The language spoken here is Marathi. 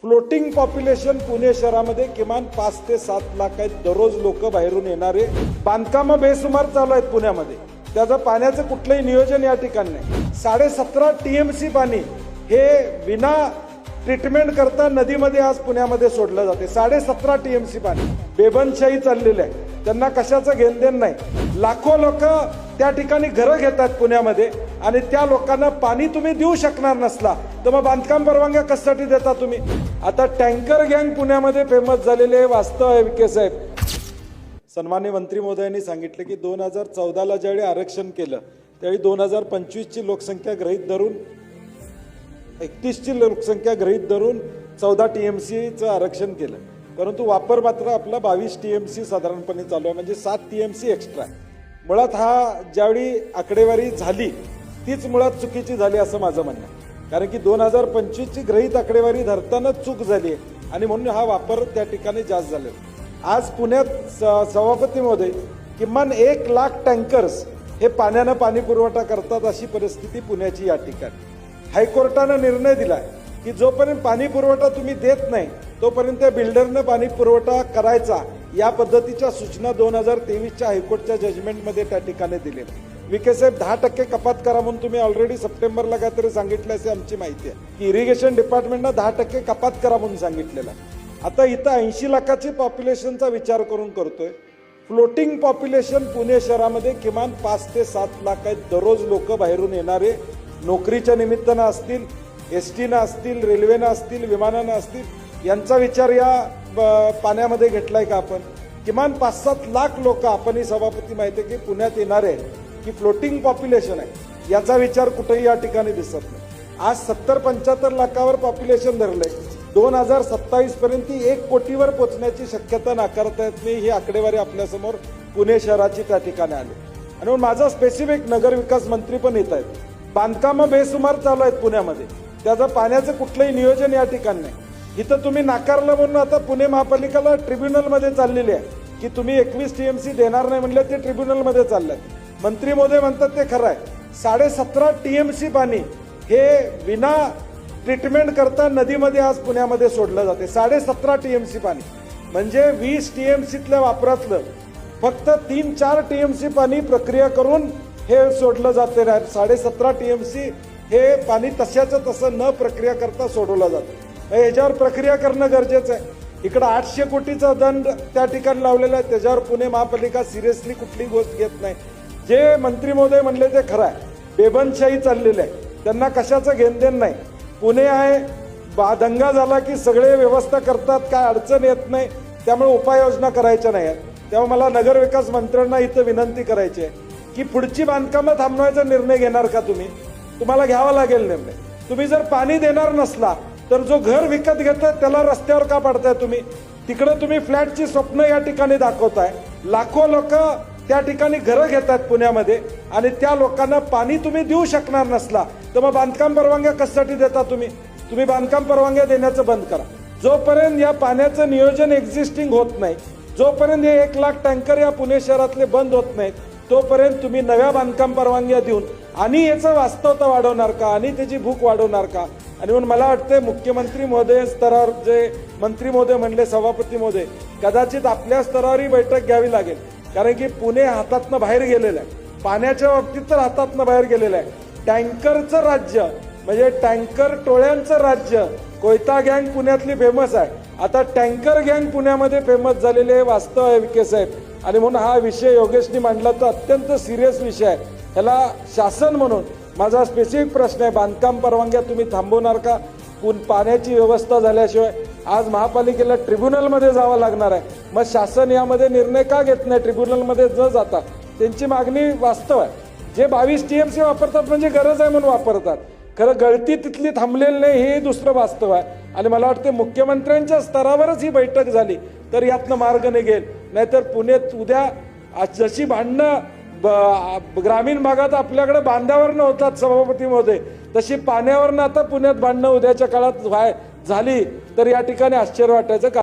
फ्लोटिंग पॉप्युलेशन पुणे शहरामध्ये किमान 5 ते 7 लाख आहेत. दररोज लोक बाहेरून येणारे. बांधकाम बेसुमार चालू आहेत पुण्यामध्ये. त्याचं पाण्याचं कुठलंही नियोजन या ठिकाणी नाही. 17.5 TMC पाणी हे विना ट्रीटमेंट करता नदीमध्ये आज पुण्यामध्ये सोडलं जाते. 17.5 TMC पाणी. बेबंदशाही चाललेलं आहे. त्यांना कशाचं घेणदेण नाही. लाखो लोक त्या ठिकाणी घरं घेतात पुण्यामध्ये आणि त्या लोकांना पाणी तुम्ही देऊ शकणार नसला तर मग बांधकाम परवानग्या कशासाठी देता तुम्ही? आता टँकर गँग पुण्यामध्ये फेमस झालेले आहे. वास्तव आहे विखे साहेब. सन्माननीय मंत्री महोदयांनी सांगितलं की 2014ला ज्यावेळी आरक्षण केलं त्यावेळी 2025ची लोकसंख्या गृहीत धरून 31ची लोकसंख्या गृहीत धरून 14 TMCचं आरक्षण केलं. परंतु वापर मात्र आपला 22 TMC साधारणपणे चालू आहे, म्हणजे 7 TMC एक्स्ट्रा. मुळात हा ज्यावेळी आकडेवारी झाली तीच मुळात चुकीची झाली असं माझं म्हणणं आहे. कारण की 2025ची गृहीत आकडेवारी धरताना चूक झाली आहे आणि म्हणून हा वापर त्या ठिकाणी जास्त झालेला. आज पुण्यात सभापती महोदय किमान 1 लाख टँकर्स हे पाण्यानं पाणी पुरवठा करतात अशी परिस्थिती पुण्याची या ठिकाणी. हायकोर्टानं निर्णय दिलाय की जोपर्यंत पाणी पुरवठा तुम्ही देत नाही तोपर्यंत त्या बिल्डरनं पाणी पुरवठा करायचा, या पद्धतीच्या सूचना 2023च्या हायकोर्टच्या जजमेंटमध्ये त्या ठिकाणी दिलेल्या. विखे साहेब 10% कपात करा म्हणून तुम्ही ऑलरेडी सप्टेंबरला काहीतरी सांगितलं असे आमची माहिती आहे की इरिगेशन डिपार्टमेंटनं 10% कपात करा म्हणून सांगितलेलं. आता इथं 80 लाखाची पॉप्युलेशनचा विचार करून करतोय. फ्लोटिंग पॉप्युलेशन पुणे शहरामध्ये किमान 5 ते 7 लाख आहेत. दररोज लोक बाहेरून येणारे, नोकरीच्या निमित्तानं असतील, STनं असतील, रेल्वेनं असतील, विमानानं असतील, यांचा विचार या पाण्यामध्ये घेतलाय का आपण? किमान 5-7 लाख लोक आपणही सभापती माहिती आहे की पुण्यात येणारे आहेत की फ्लोटिंग पॉप्युलेशन आहे. याचा विचार कुठेही या ठिकाणी दिसत नाही. आज 70-75 लाखावर पॉप्युलेशन धरलंय. 2027 पर्यंत 1 कोटीवर पोहोचण्याची शक्यता नाकारता येत नाही. ही आकडेवारी आपल्यासमोर पुणे शहराची त्या ठिकाणी आली. आणि म्हणून माझा स्पेसिफिक नगर विकास मंत्री पण येत आहेत. बांधकाम बेसुमार चालू आहेत पुण्यामध्ये. त्याचं पाण्याचं कुठलंही नियोजन या ठिकाणी नाही. इथं तुम्ही नाकारलं म्हणून आता पुणे महापालिकेला ट्रिब्युनलमध्ये चाललेली आहे की तुम्ही 21 TMC देणार नाही म्हणले, ते ट्रिब्युनलमध्ये चाललंय. मंत्री महोदय म्हणतात ते खरं आहे. 17.5 TMC पाणी हे विना ट्रीटमेंट करता नदीमध्ये आज पुण्यामध्ये सोडलं जाते. 17.5 TMC पाणी म्हणजे 20 TMCतल्या वापरातलं फक्त 3-4 TMC पाणी प्रक्रिया करून हे सोडलं जाते. 17.5 TMC हे पाणी तशाचं तसं न प्रक्रिया करता सोडवलं जातं. याच्यावर प्रक्रिया करणं गरजेचं आहे. इकडं 800 कोटीचा दंड त्या ठिकाणी लावलेला आहे. त्याच्यावर पुणे महापालिका सिरियसली कुठली गोष्ट घेत नाही. जे मंत्री महोदय म्हणले ते खरं आहे. बेबंदशाही चाललेलं आहे. त्यांना कशाचं घेणदेण नाही. पुणे आहे, दंगा झाला की सगळे व्यवस्था करतात, काय अडचण येत नाही. त्यामुळे उपाययोजना करायच्या नाही आहेत. त्यामुळे मला नगरविकास मंत्र्यांना इथं विनंती करायची आहे की पुढची बांधकामं थांबवायचा निर्णय घेणार का तुम्ही? तुम्हाला घ्यावा लागेल निर्णय. तुम्ही जर पाणी देणार नसला तर जो घर विकत घेताय त्याला रस्त्यावर का पाडताय तुम्ही? तिकडे तुम्ही फ्लॅटची स्वप्न या ठिकाणी दाखवताय. लाखो लोक त्या ठिकाणी घरं घेतात पुण्यामध्ये आणि त्या लोकांना पाणी तुम्ही देऊ शकणार नसला तर मग बांधकाम परवानग्या कशासाठी देता तुम्ही? तुम्ही बांधकाम परवानग्या देण्याचं बंद करा. जोपर्यंत या पाण्याचं नियोजन एक्झिस्टिंग होत नाही, जोपर्यंत हे 1 लाख टँकर या पुणे शहरातले बंद होत नाहीत, तोपर्यंत तुम्ही नव्या बांधकाम परवानग्या देऊन आणि याचं वास्तवता वाढवणार का आणि त्याची भूक वाढवणार का? आणि म्हणून मला वाटतं मुख्यमंत्री महोदय स्तरावर जे मंत्री महोदय म्हणले, सभापती महोदय, कदाचित आपल्या स्तरावरही बैठक घ्यावी लागेल. कारण की पुणे हातातनं बाहेर गेलेलं आहे. पाण्याच्या बाबतीत तर हातातनं बाहेर गेलेलं आहे. टँकरचं राज्य म्हणजे टँकर टोळ्यांचं राज्य. कोयता गँग पुण्यातली फेमस आहे. आता टँकर गँग पुण्यामध्ये फेमस झालेले आहे. वास्तव आहे विखे साहेब. आणि म्हणून हा विषय योगेशनी मांडला तर अत्यंत सिरियस विषय आहे. ह्याला शासन म्हणून माझा स्पेसिफिक प्रश्न आहे, बांधकाम परवानग्या तुम्ही थांबवणार का? पाण्याची व्यवस्था झाल्याशिवाय आज महापालिकेला ट्रिब्युनलमध्ये जावं लागणार आहे. मग शासन यामध्ये निर्णय का घेत नाही? ट्रिब्युनलमध्ये न जाता त्यांची मागणी वास्तव आहे. जे 22 TMC वापरतात म्हणजे गरज आहे म्हणून वापरतात. खरं गळती तिथली थांबलेली नाही हे दुसरं वास्तव आहे. आणि मला वाटतं मुख्यमंत्र्यांच्या स्तरावरच ही बैठक झाली तर यातनं मार्ग निघेल. नाहीतर पुण्यात उद्या जशी भांडणं ग्रामीण भागात आपल्याकडे बांधावरनं होतात सभापती महोदय, तशी पाण्यावरनं आता पुण्यात भांडणं उद्याच्या काळात झाली तर या ठिकाणी आश्चर्य वाटायचं का?